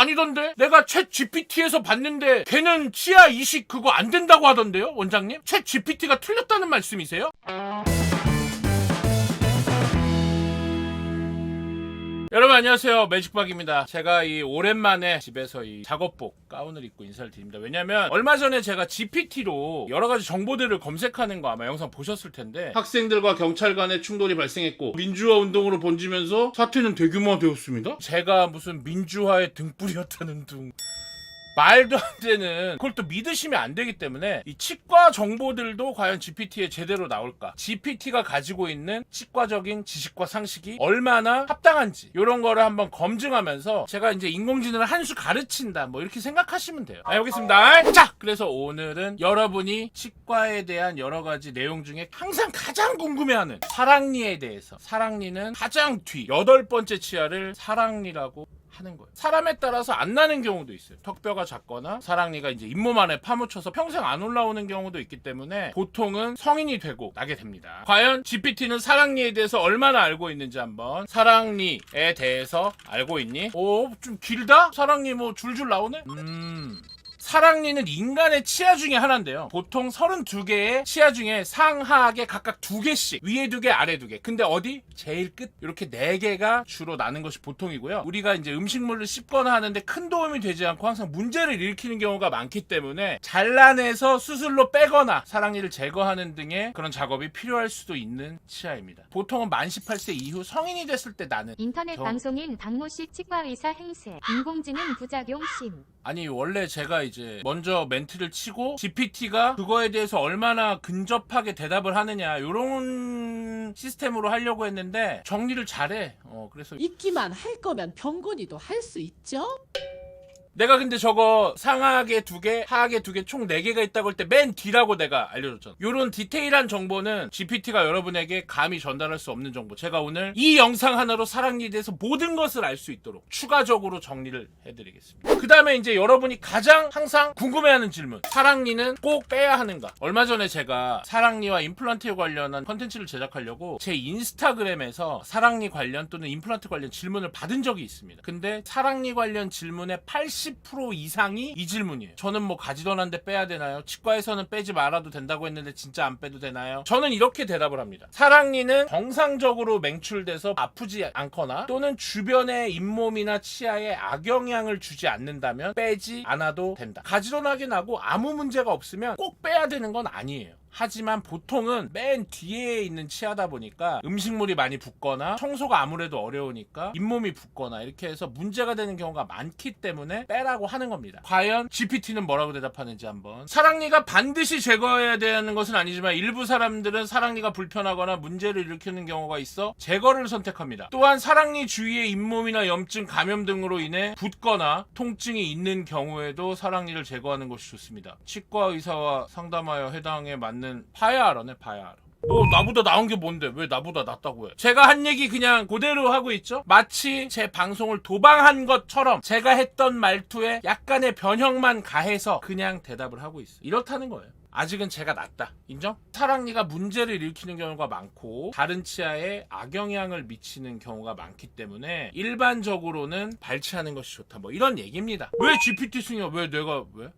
아니던데? 내가 챗 GPT에서 봤는데 걔는 치아 이식 그거 안 된다고 하던데요, 원장님? 챗 GPT가 틀렸다는 말씀이세요? 여러분 안녕하세요, 매직박입니다. 제가 이 오랜만에 집에서 이 작업복 가운을 입고 인사를 드립니다. 왜냐면 얼마 전에 제가 GPT로 여러가지 정보들을 검색하는 거 아마 영상 보셨을 텐데, 학생들과 경찰 간의 충돌이 발생했고 민주화 운동으로 번지면서 사태는 대규모화되었습니다. 제가 무슨 민주화의 등불이었다는 둥, 말도 안 되는, 그걸 또 믿으시면 안 되기 때문에 이 치과 정보들도 과연 GPT에 제대로 나올까, GPT가 가지고 있는 치과적인 지식과 상식이 얼마나 합당한지 이런 거를 한번 검증하면서 제가 이제 인공지능을 한 수 가르친다, 뭐 이렇게 생각하시면 돼요. 해보겠습니다. 자, 그래서 오늘은 여러분이 치과에 대한 여러 가지 내용 중에 항상 가장 궁금해하는 사랑니에 대해서, 사랑니는 가장 뒤 8번째 치아를 사랑니라고 하는 거예요. 사람에 따라서 안 나는 경우도 있어요. 턱뼈가 작거나 사랑니가 이제 잇몸 안에 파묻혀서 평생 안 올라오는 경우도 있기 때문에 보통은 성인이 되고 나게 됩니다. 과연 GPT는 사랑니에 대해서 얼마나 알고 있는지 한번. 사랑니에 대해서 알고 있니? 오, 좀 길다? 사랑니 뭐 줄줄 나오네? 사랑니는 인간의 치아 중에 하나인데요. 보통 32개의 치아 중에 상하하게 각각 2개씩, 위에 2개, 아래 2개. 근데 어디? 제일 끝 이렇게 4개가 주로 나는 것이 보통이고요. 우리가 이제 음식물을 씹거나 하는데 큰 도움이 되지 않고 항상 문제를 일으키는 경우가 많기 때문에 잘라내서 수술로 빼거나 사랑니를 제거하는 등의 그런 작업이 필요할 수도 있는 치아입니다. 보통은 만 18세 이후 성인이 됐을 때 나는 인터넷 방송인 박모식 치과의사 행세, 인공지능 부작용 심. 아니, 원래 제가 이제 먼저 멘트를 치고 GPT가 그거에 대해서 얼마나 근접하게 대답을 하느냐 요런 시스템으로 하려고 했는데 정리를 잘해. 그래서 있기만 할 거면 병건이도 할 수 있죠? 내가 근데 저거 상하하게 2개, 하하게 2개, 총 4개가 있다고 할 때 맨 뒤라고 내가 알려줬잖아. 요런 디테일한 정보는 GPT가 여러분에게 감히 전달할 수 없는 정보. 제가 오늘 이 영상 하나로 사랑니에 대해서 모든 것을 알 수 있도록 추가적으로 정리를 해드리겠습니다. 그 다음에 이제 여러분이 가장 항상 궁금해하는 질문. 사랑니는 꼭 빼야 하는가? 얼마 전에 제가 사랑니와 임플란트에 관련한 컨텐츠를 제작하려고 제 인스타그램에서 사랑니 관련 또는 임플란트 관련 질문을 받은 적이 있습니다. 근데 사랑니 관련 질문의 80% 이상이 이 질문이에요. 저는 뭐 가지던 한데 빼야 되나요? 치과에서는 빼지 말아도 된다고 했는데 진짜 안 빼도 되나요? 저는 이렇게 대답을 합니다. 사랑니는 정상적으로 맹출돼서 아프지 않거나 또는 주변의 잇몸이나 치아에 악영향을 주지 않는다면 빼지 않아도 된다. 가지런하게 나고 아무 문제가 없으면 꼭 빼야 되는 건 아니에요. 하지만 보통은 맨 뒤에 있는 치아다 보니까 음식물이 많이 붙거나 청소가 아무래도 어려우니까 잇몸이 붙거나 이렇게 해서 문제가 되는 경우가 많기 때문에 빼라고 하는 겁니다. 과연 GPT는 뭐라고 대답하는지 한번. 사랑니가 반드시 제거해야 되는 것은 아니지만 일부 사람들은 사랑니가 불편하거나 문제를 일으키는 경우가 있어 제거를 선택합니다. 또한 사랑니 주위에 잇몸이나 염증, 감염 등으로 인해 붓거나 통증이 있는 경우에도 사랑니를 제거하는 것이 좋습니다. 치과 의사와 상담하여 해당에 맞는 파야하라네, 파야하라. 뭐 나보다 나은 게 뭔데 왜 나보다 낫다고 해. 제가 한 얘기 그냥 그대로 하고 있죠. 마치 제 방송을 도방한 것처럼 제가 했던 말투에 약간의 변형만 가해서 그냥 대답을 하고 있어요. 이렇다는 거예요. 아직은 제가 낫다. 인정? 사랑니가 문제를 일으키는 경우가 많고 다른 치아에 악영향을 미치는 경우가 많기 때문에 일반적으로는 발치하는 것이 좋다, 뭐 이런 얘기입니다. 왜 GPT 승이야? 왜 내가 왜?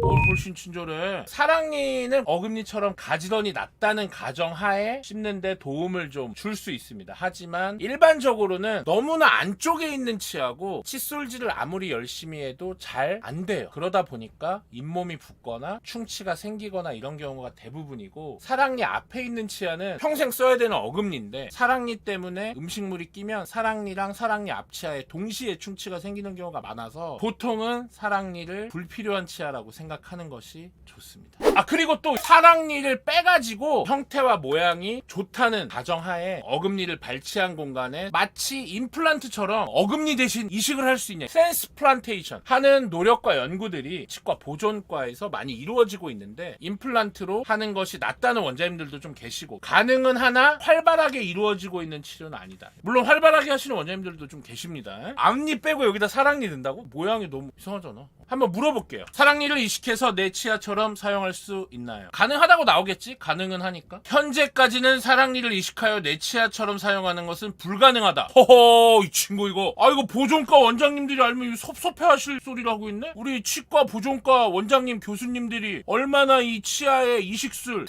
뭘 훨씬 친절해. 사랑니는 어금니처럼 가지런히 낫다는 가정하에 씹는데 도움을 좀 줄 수 있습니다. 하지만 일반적으로는 너무나 안쪽에 있는 치아고 칫솔질을 아무리 열심히 해도 잘 안 돼요. 그러다 보니까 잇몸이 붓거나 충치가 생기거나 이런 경우가 대부분이고, 사랑니 앞에 있는 치아는 평생 써야 되는 어금니인데 사랑니 때문에 음식물이 끼면 사랑니랑 사랑니 앞치아에 동시에 충치가 생기는 경우가 많아서 보통은 사랑니를 불필요한 치아라고 생각하는 것이 좋습니다. 그리고 또 사랑니를 빼가지고 형태와 모양이 좋다는 가정하에 어금니를 발치한 공간에 마치 임플란트처럼 어금니 대신 이식을 할 수 있냐, 센스 플란테이션 하는 노력과 연구들이 치과 보존과에서 많이 이루어지고 있는데, 임플란트로 하는 것이 낫다는 원장님들도 좀 계시고, 가능은 하나 활발하게 이루어지고 있는 치료는 아니다. 물론 활발하게 하시는 원장님들도 좀 계십니다. 앞니 빼고 여기다 사랑니 넣는다고? 모양이 너무 이상하잖아. 한번 물어볼게요. 사랑니를 이식해서 내 치아처럼 사용할 수 수 있나요? 가능하다고 나오겠지? 가능은 하니까. 현재까지는 사랑니를 이식하여 내 치아처럼 사용하는 것은 불가능하다. 허허, 이 친구 이거. 아, 이거 보존과 원장님들이 알면 섭섭해하실 소리를 하고 있네? 우리 치과 보존과 원장님 교수님들이 얼마나 이 치아의 이식술,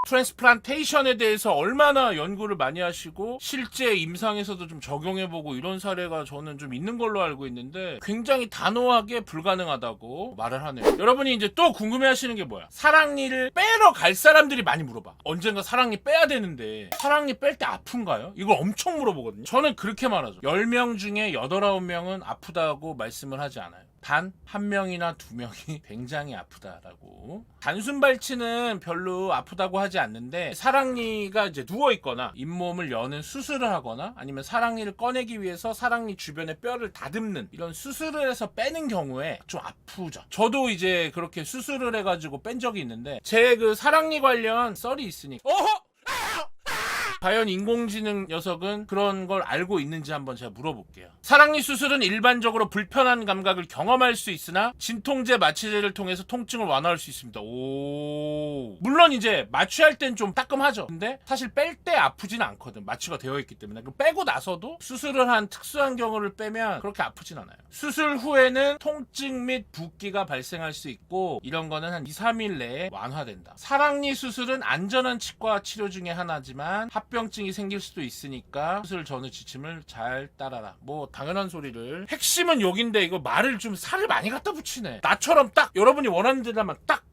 트랜스플란테이션에 대해서 얼마나 연구를 많이 하시고 실제 임상에서도 좀 적용해보고 이런 사례가 저는 좀 있는 걸로 알고 있는데 굉장히 단호하게 불가능하다고 말을 하네요. 여러분이 이제 또 궁금해하시는 게 뭐야? 사랑니를 빼러 갈 사람들이 많이 물어봐. 언젠가 사랑니 빼야 되는데 사랑니 뺄 때 아픈가요? 이걸 엄청 물어보거든요. 저는 그렇게 말하죠. 10명 중에 8, 9명은 아프다고 말씀을 하지 않아요. 단 1명이나 2명이 굉장히 아프다라고. 단순 발치는 별로 아프다고 하지 않는데 사랑니가 이제 누워있거나 잇몸을 여는 수술을 하거나 아니면 사랑니를 꺼내기 위해서 사랑니 주변에 뼈를 다듬는 이런 수술을 해서 빼는 경우에 좀 아프죠. 저도 이제 그렇게 수술을 해가지고 뺀 적이 있는데 제 그 사랑니 관련 썰이 있으니까 과연 인공지능 녀석은 그런 걸 알고 있는지 한번 제가 물어볼게요. 사랑니 수술은 일반적으로 불편한 감각을 경험할 수 있으나 진통제 마취제를 통해서 통증을 완화할 수 있습니다. 오. 물론 이제 마취할 땐 좀 따끔하죠. 근데 사실 뺄 때 아프진 않거든. 마취가 되어 있기 때문에. 빼고 나서도 수술을 한 특수한 경우를 빼면 그렇게 아프진 않아요. 수술 후에는 통증 및 붓기가 발생할 수 있고 이런 거는 한 2, 3일 내에 완화된다. 사랑니 수술은 안전한 치과 치료 중에 하나지만 합병증이 생길 수도 있으니까 수술 전후 지침을 잘 따라라. 뭐 당연한 소리를. 핵심은 여긴데 이거 말을 좀 살을 많이 갖다 붙이네. 나처럼 딱 여러분이 원하는 데다만 딱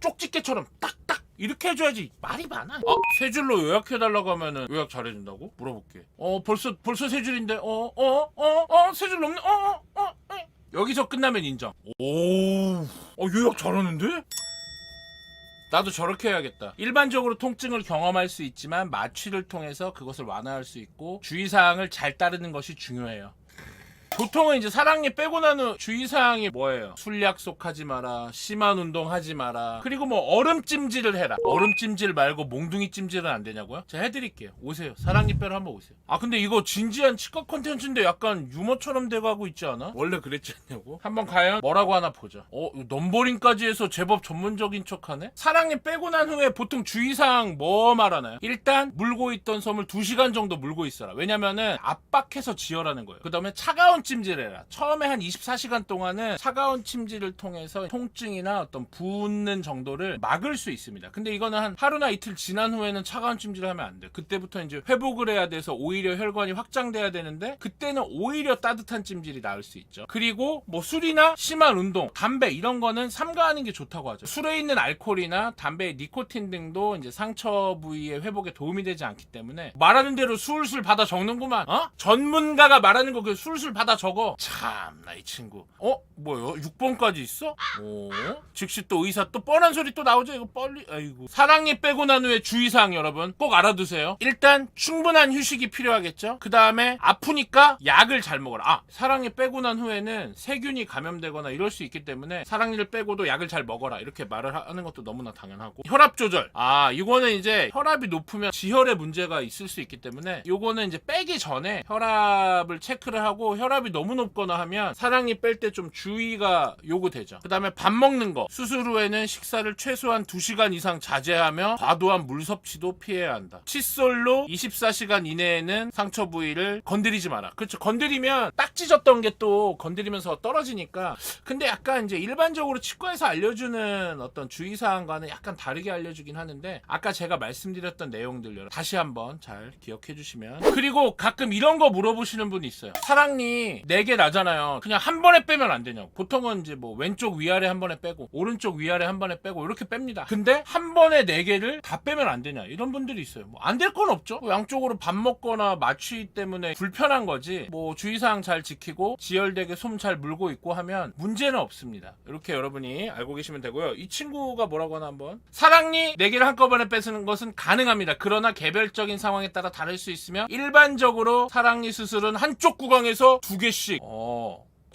쪽집게처럼 딱딱 이렇게 해줘야지. 말이 많아. 세 줄로 요약해달라고 하면은 요약 잘해준다고? 물어볼게. 벌써 세 줄인데 세 줄 넘네. 여기서 끝나면 인정. 오, 요약 잘하는데? 나도 저렇게 해야겠다. 일반적으로 통증을 경험할 수 있지만 마취를 통해서 그것을 완화할 수 있고 주의사항을 잘 따르는 것이 중요해요. 보통은 이제 사랑니 빼고 난 후 주의사항이 뭐예요? 술 약속하지 마라, 심한 운동 하지 마라, 그리고 뭐 얼음찜질을 해라. 얼음찜질 말고 몽둥이 찜질은 안 되냐고요? 제가 해드릴게요. 오세요. 사랑니 빼러 한번 오세요. 근데 이거 진지한 치과 콘텐츠인데 약간 유머처럼 돼가고 있지 않아? 원래 그랬지 않냐고? 한번 과연 뭐라고 하나 보자. 넘버링까지 해서 제법 전문적인 척하네? 사랑니 빼고 난 후에 보통 주의사항 뭐 말하나요? 일단 물고 있던 솜을 2시간 정도 물고 있어라. 왜냐면은 압박해서 지혈하는 거예요. 그 다음에 차가운 찜질해라. 처음에 한 24시간 동안은 차가운 찜질을 통해서 통증이나 어떤 붓는 정도를 막을 수 있습니다. 근데 이거는 한 하루나 이틀 지난 후에는 차가운 찜질을 하면 안 돼. 그때부터 이제 회복을 해야 돼서 오히려 혈관이 확장돼야 되는데 그때는 오히려 따뜻한 찜질이 나을 수 있죠. 그리고 뭐 술이나 심한 운동, 담배 이런 거는 삼가하는 게 좋다고 하죠. 술에 있는 알코올이나 담배의 니코틴 등도 이제 상처 부위의 회복에 도움이 되지 않기 때문에 말하는 대로 술술 받아 적는구만. 전문가가 말하는 거 그 술술 받아 적어. 참나 이 친구. 뭐요? 6번까지 있어? 즉시 또 의사 또 뻔한 소리 또 나오죠. 이거 빨리. 아이고. 사랑니 빼고 난 후에 주의사항 여러분 꼭 알아두세요. 일단 충분한 휴식이 필요하겠죠. 그 다음에 아프니까 약을 잘 먹어라. 사랑니 빼고 난 후에는 세균이 감염되거나 이럴 수 있기 때문에 사랑니를 빼고도 약을 잘 먹어라 이렇게 말을 하는 것도 너무나 당연하고. 혈압 조절. 이거는 이제 혈압이 높으면 지혈에 문제가 있을 수 있기 때문에 요거는 이제 빼기 전에 혈압을 체크를 하고 혈압이 너무 높거나 하면 사랑니 뺄 때 좀 주의가 요구되죠. 그 다음에 밥 먹는 거. 수술 후에는 식사를 최소한 2시간 이상 자제하며 과도한 물 섭취도 피해야 한다. 칫솔로 24시간 이내에는 상처 부위를 건드리지 마라. 그렇죠. 건드리면 딱 찢었던 게 또 건드리면서 떨어지니까. 근데 약간 이제 일반적으로 치과에서 알려주는 어떤 주의사항과는 약간 다르게 알려주긴 하는데 아까 제가 말씀드렸던 내용들 다시 한번 잘 기억해 주시면. 그리고 가끔 이런 거 물어보시는 분이 있어요. 사랑니 4개 나잖아요. 그냥 한 번에 빼면 안 되냐고. 보통은 이제 뭐 왼쪽 위아래 한 번에 빼고 오른쪽 위아래 한 번에 빼고 이렇게 뺍니다. 근데 한 번에 4개를 다 빼면 안 되냐 이런 분들이 있어요. 뭐 안 될 건 없죠. 양쪽으로 밥 먹거나 마취 때문에 불편한 거지. 뭐 주의사항 잘 지키고 지혈되게 솜 잘 물고 있고 하면 문제는 없습니다. 이렇게 여러분이 알고 계시면 되고요. 이 친구가 뭐라고 하나 한번. 사랑니 4개를 한꺼번에 빼는 것은 가능합니다. 그러나 개별적인 상황에 따라 다를 수 있으며 일반적으로 사랑니 수술은 한쪽 구강에서 2개씩.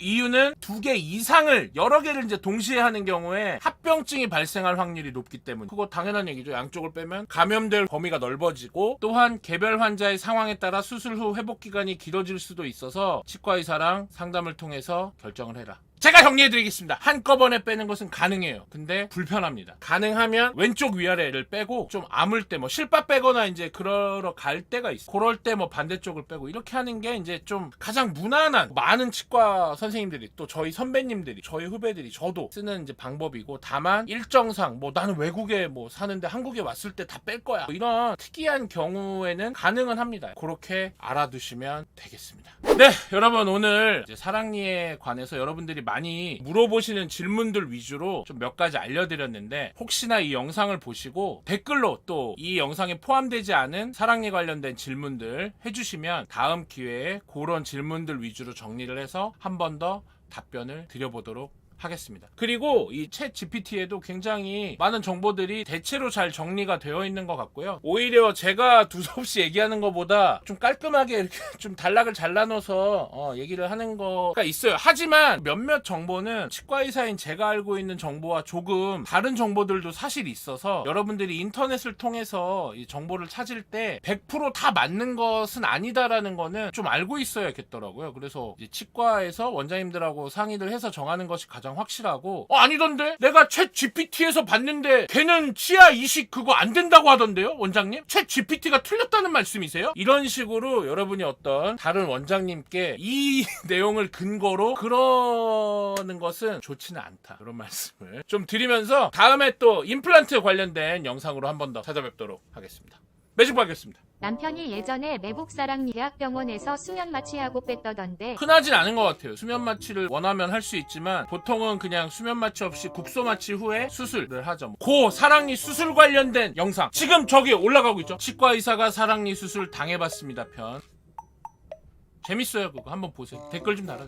이유는 2개 이상을 여러 개를 이제 동시에 하는 경우에 합병증이 발생할 확률이 높기 때문에. 그거 당연한 얘기죠. 양쪽을 빼면 감염될 범위가 넓어지고 또한 개별 환자의 상황에 따라 수술 후 회복 기간이 길어질 수도 있어서 치과 의사랑 상담을 통해서 결정을 해라. 제가 정리해드리겠습니다. 한꺼번에 빼는 것은 가능해요. 근데 불편합니다. 가능하면 왼쪽 위아래를 빼고 좀 아물 때 뭐 실밥 빼거나 이제 그러러 갈 때가 있어. 그럴 때 뭐 반대쪽을 빼고 이렇게 하는 게 이제 좀 가장 무난한 많은 치과 선생님들이 또 저희 선배님들이 저희 후배들이 저도 쓰는 이제 방법이고 다만 일정상 뭐 나는 외국에 뭐 사는데 한국에 왔을 때 다 뺄 거야. 뭐 이런 특이한 경우에는 가능은 합니다. 그렇게 알아두시면 되겠습니다. 네, 여러분 오늘 이제 사랑니에 관해서 여러분들이 많이 물어보시는 질문들 위주로 좀 몇 가지 알려드렸는데 혹시나 이 영상을 보시고 댓글로 또 이 영상에 포함되지 않은 사랑니 관련된 질문들 해주시면 다음 기회에 그런 질문들 위주로 정리를 해서 한 번 더 답변을 드려보도록 하겠습니다. 그리고 이 챗 GPT에도 굉장히 많은 정보들이 대체로 잘 정리가 되어 있는 것 같고요. 오히려 제가 두서없이 얘기하는 것보다 좀 깔끔하게 이렇게 좀 단락을 잘 나눠서 얘기를 하는 거가 있어요. 하지만 몇몇 정보는 치과의사인 제가 알고 있는 정보와 조금 다른 정보들도 사실 있어서 여러분들이 인터넷을 통해서 이 정보를 찾을 때 100% 다 맞는 것은 아니다라는 거는 좀 알고 있어야겠더라고요. 그래서 이제 치과에서 원장님들하고 상의를 해서 정하는 것이 가장 확실하고 아니던데? 내가 챗 GPT에서 봤는데 걔는 치아 이식 그거 안 된다고 하던데요? 원장님? 챗 GPT가 틀렸다는 말씀이세요? 이런 식으로 여러분이 어떤 다른 원장님께 이 내용을 근거로 그러는 것은 좋지는 않다. 그런 말씀을 좀 드리면서 다음에 또 임플란트 관련된 영상으로 한 번 더 찾아뵙도록 하겠습니다. 매직박이었습니다. 남편이 예전에 매복사랑 예학병원에서 수면 마취하고 뺐다던데 흔하진 않은 것 같아요. 수면 마취를 원하면 할 수 있지만 보통은 그냥 수면 마취 없이 국소 마취 후에 수술을 하죠. 고 사랑니 수술 관련된 영상 지금 저기 올라가고 있죠. 치과 의사가 사랑니 수술 당해봤습니다 편. 재밌어요. 그거 한번 보세요. 댓글 좀 달아주세요.